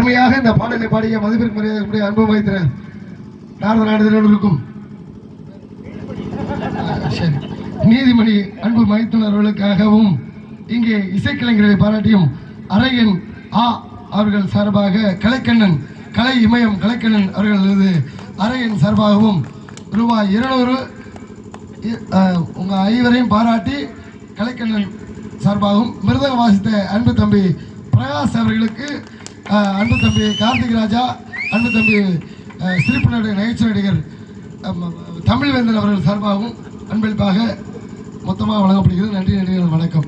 அருமையாக இந்த பாடலை பாடிய மதிப்பிற்கு மரியாதை அன்பு வைத்திர நாரத நாடுதலுக்கும் நீதிமணி அன்பு மைத்துனர்களுக்காகவும் இங்கே இசைக்கலைஞர்களை பாராட்டியும் அரையன் அவர்கள் சார்பாக கலைக்கண்ணன் கலை இமயம் கலைக்கண்ணன் அவர்களது அரையன் சார்பாகவும் ரூபாய் 200 உங்கள் ஐவரையும் பாராட்டி கலைக்கண்ணன் சார்பாகவும் மிருதங்க வாசித்த அன்பு தம்பி பிரகாஷ் அவர்களுக்கு அன்பு தம்பி கார்த்திக் ராஜா அன்பு தம்பி சிரிப்பு நகைச்சுவை நடிகர் தமிழ்வேந்தன் அவர்கள் சார்பாகவும் அன்பளிப்பாக மொத்தமாக வழங்கப்படுகிறது. நன்றி, நன்றி, வணக்கம்.